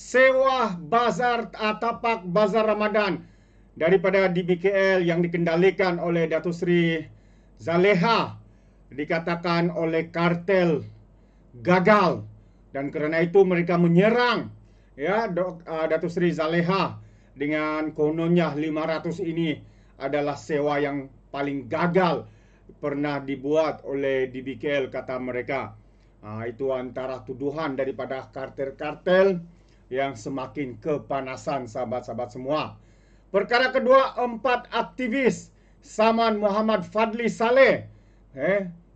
sewa bazar tapak bazar Ramadan daripada DBKL yang dikendalikan oleh Datuk Seri Zaleha dikatakan oleh kartel gagal, dan kerana itu mereka menyerang Datuk Seri Zaleha dengan kononnya 500 ini adalah sewa yang paling gagal pernah dibuat oleh DBKL, kata mereka. Itu antara tuduhan daripada kartel-kartel yang semakin kepanasan, sahabat-sahabat semua. Perkara kedua, 4 aktivis Saman Muhammad Fadli Saleh.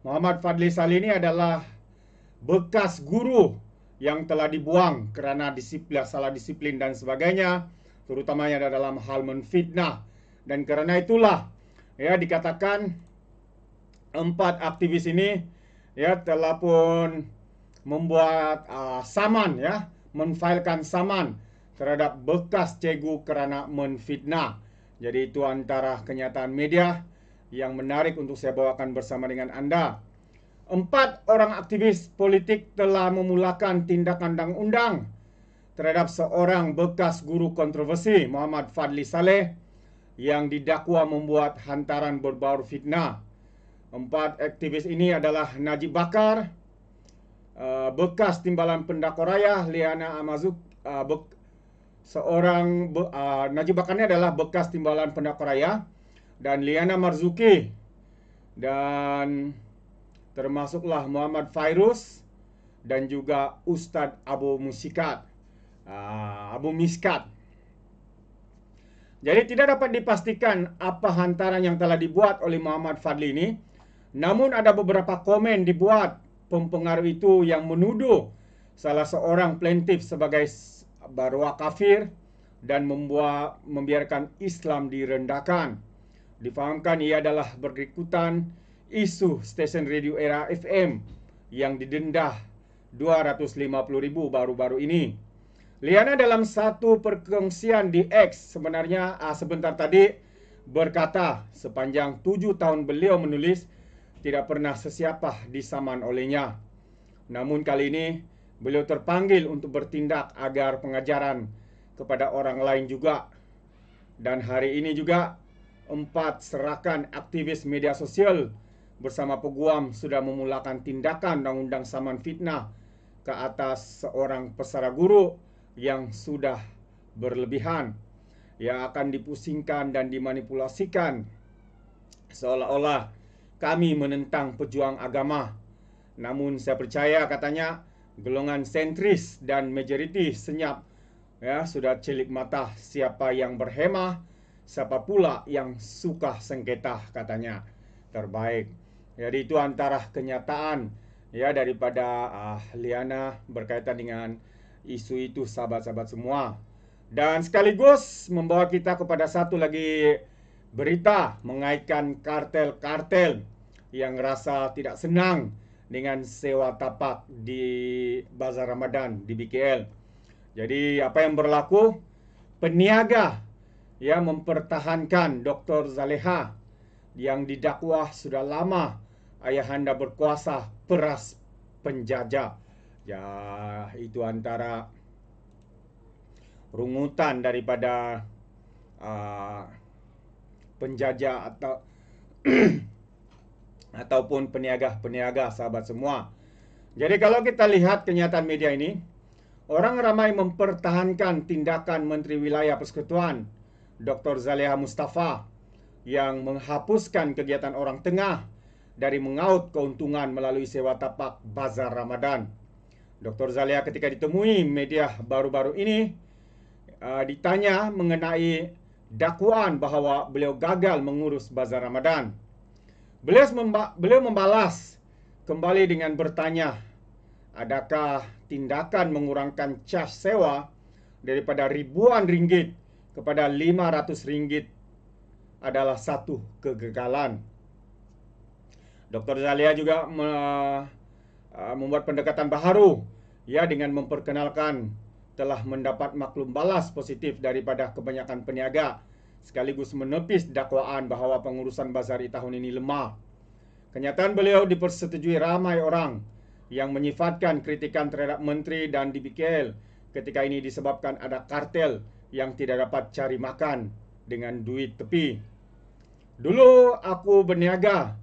Muhammad Fadli Saleh ini adalah bekas guru yang telah dibuang kerana salah disiplin dan sebagainya, terutamanya dalam hal menfitnah. Dan kerana itulah dikatakan 4 aktivis ini telah pun membuat saman, menfailkan saman terhadap bekas cikgu kerana menfitnah. Jadi itu antara kenyataan media yang menarik untuk saya bawakan bersama dengan anda. 4 orang aktivis politik telah memulakan tindakan undang-undang terhadap seorang bekas guru kontroversi, Muhammad Fadli Saleh, yang didakwa membuat hantaran berbau fitnah. 4 aktivis ini adalah Najib Bakar, bekas timbalan pendakwa raya, Liana Amazuk, Najib Bakar ini adalah bekas timbalan pendakwa raya, dan Liana Marzuki, dan termasuklah Muhammad Fairuz dan juga Ustaz Abu Miskat. Jadi tidak dapat dipastikan apa hantaran yang telah dibuat oleh Muhammad Fadli ini. Namun ada beberapa komen dibuat pempengaruh itu yang menuduh salah seorang plaintiff sebagai barwa kafir dan membiarkan Islam direndahkan. Difahamkan ia adalah berikutan isu stesen radio Era FM yang didenda 250,000 baru-baru ini. Liana dalam satu perkongsian di X sebenarnya sebentar tadi berkata sepanjang 7 tahun beliau menulis tidak pernah sesiapa disaman olehnya. Namun kali ini beliau terpanggil untuk bertindak agar pengajaran kepada orang lain juga. Dan hari ini juga 4 serakan aktivis media sosial bersama peguam sudah memulakan tindakan undang-undang saman fitnah ke atas seorang pesara guru yang sudah berlebihan, yang akan dipusingkan dan dimanipulasikan seolah-olah kami menentang pejuang agama. Namun saya percaya, katanya, golongan sentris dan majoriti senyap sudah celik mata siapa yang berhemah, siapa pula yang suka sengketa, katanya. Terbaik. Jadi itu antara kenyataan daripada Liana berkaitan dengan isu itu, sahabat-sahabat semua. Dan sekaligus membawa kita kepada satu lagi berita mengaitkan kartel-kartel yang rasa tidak senang dengan sewa tapak di Bazar Ramadan di BKL. Jadi apa yang berlaku? Peniaga mempertahankan Dr. Zaleha yang didakwa sudah lama ayahanda berkuasa peras penjajah. Itu antara rungutan daripada penjajah atau ataupun peniaga-peniaga, sahabat semua. Jadi kalau kita lihat kenyataan media ini, orang ramai mempertahankan tindakan Menteri Wilayah Persekutuan Dr. Zaleha Mustafa yang menghapuskan kegiatan orang tengah dari mengaut keuntungan melalui sewa tapak Bazar Ramadan. Dr. Zaleha ketika ditemui media baru-baru ini ditanya mengenai dakwaan bahawa beliau gagal mengurus Bazar Ramadan. Beliau membalas kembali dengan bertanya, adakah tindakan mengurangkan cas sewa daripada ribuan ringgit kepada 500 ringgit adalah satu kegagalan. Dr. Zaleha juga membuat pendekatan baharu dengan memperkenalkan telah mendapat maklum balas positif daripada kebanyakan peniaga, sekaligus menepis dakwaan bahawa pengurusan bazar di tahun ini lemah. Kenyataan beliau dipersetujui ramai orang yang menyifatkan kritikan terhadap menteri dan DBKL ketika ini disebabkan ada kartel yang tidak dapat cari makan dengan duit tepi. Dulu aku berniaga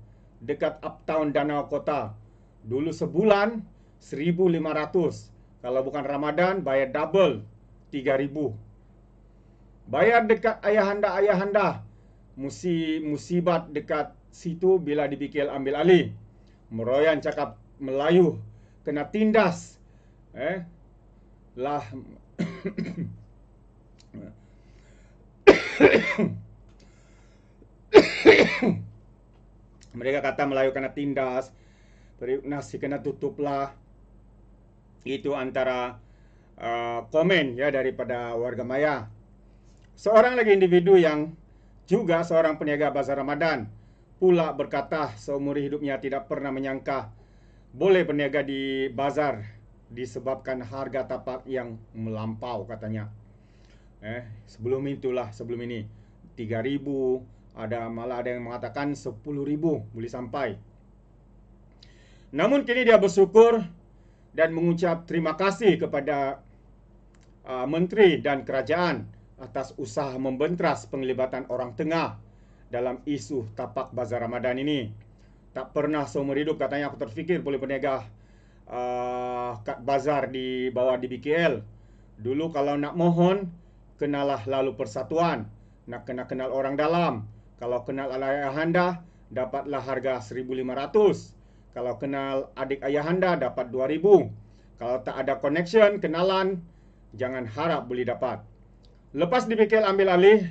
dekat uptown Danau Kota. Dulu sebulan 1.500. Kalau bukan Ramadan bayar double 3.000. Bayar dekat ayahanda-ayahanda. Musibat dekat situ bila dipikir ambil alih. Meroyan cakap Melayu kena tindas. Lah mereka kata Melayu kena tindas, nasi kena tutup lah. Itu antara komen ya daripada warga maya. Seorang lagi individu yang juga seorang peniaga bazar Ramadan pula berkata seumur hidupnya tidak pernah menyangka boleh berniaga di bazar disebabkan harga tapak yang melampau katanya. Sebelum ini 3.000, malah ada yang mengatakan 10.000 boleh sampai. Namun kini dia bersyukur dan mengucap terima kasih kepada menteri dan kerajaan atas usaha membentras penglibatan orang tengah dalam isu tapak bazar Ramadan ini. Tak pernah seumur hidup katanya aku terfikir boleh berniaga bazar di bawah DBKL. Dulu kalau nak mohon kenalah lalu persatuan, nak kenal orang dalam. Kalau kenal ayahanda dapatlah harga 1.500. Kalau kenal adik ayahanda dapat 2.000. Kalau tak ada connection, kenalan, jangan harap boleh dapat. Lepas DBKL ambil alih,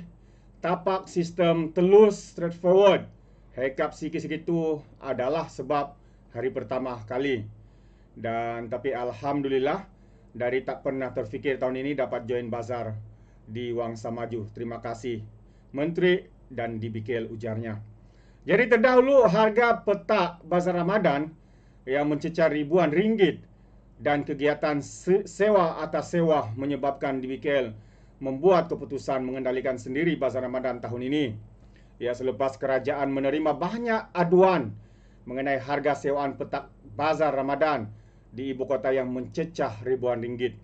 tapak sistem telus straightforward. Haircut sikit-sikit itu adalah sebab hari pertama kali. Tapi alhamdulillah dari tak pernah terfikir tahun ini dapat join bazar di Wangsa Maju. Terima kasih Menteri dan DBKL, ujarnya. Jadi terdahulu harga petak bazar Ramadan yang mencecar ribuan ringgit dan kegiatan sewa atas sewa menyebabkan DBKL membuat keputusan mengendalikan sendiri bazar Ramadan tahun ini. Ya, selepas kerajaan menerima banyak aduan mengenai harga sewaan petak bazar Ramadan di ibu kota yang mencecah ribuan ringgit.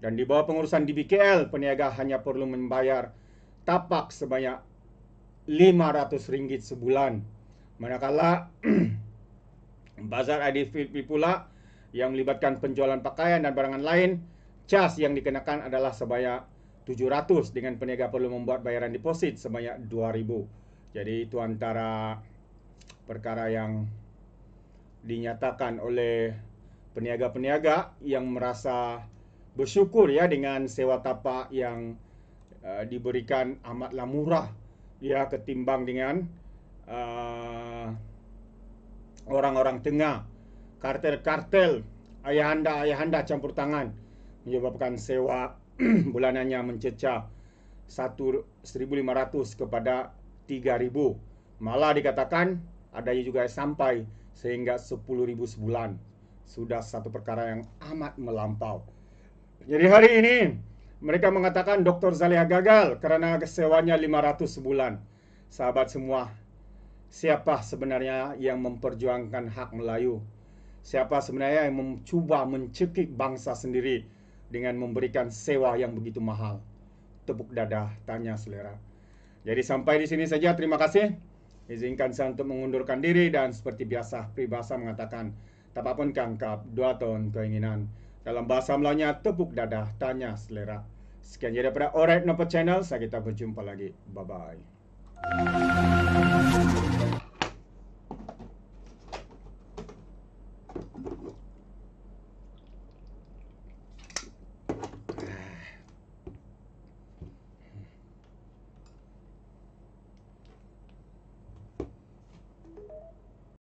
Dan di bawah pengurusan DBKL, peniaga hanya perlu membayar tapak sebanyak RM500 sebulan. Manakala bazar IDFP pula yang melibatkan penjualan pakaian dan barangan lain, cas yang dikenakan adalah sebanyak RM700 dengan peniaga perlu membuat bayaran deposit sebanyak RM2,000. Jadi itu antara perkara yang dinyatakan oleh peniaga-peniaga yang merasa bersyukur ya dengan sewa tapak yang diberikan amatlah murah ya ketimbang dengan orang-orang tengah, kartel-kartel, ayahanda campur tangan menyebabkan sewa bulanannya mencecah 1.500 kepada 3.000. Malah dikatakan ada juga sampai sehingga 10.000 sebulan. Sudah satu perkara yang amat melampau. Jadi hari ini mereka mengatakan Dr. Zaliha gagal kerana sewanya 500 sebulan. Sahabat semua, siapa sebenarnya yang memperjuangkan hak Melayu? Siapa sebenarnya yang mencuba mencekik bangsa sendiri dengan memberikan sewa yang begitu mahal? Tepuk dada, tanya selera. Jadi sampai di sini saja, terima kasih. Izinkan saya untuk mengundurkan diri dan seperti biasa peribahasa mengatakan tak pun kangkap 2 tahun keinginan. Dalam bahasa Melayunya tepuk dada, tanya selera. Sekian daripada Alright Nopo Channel, saya kita berjumpa lagi. Bye bye.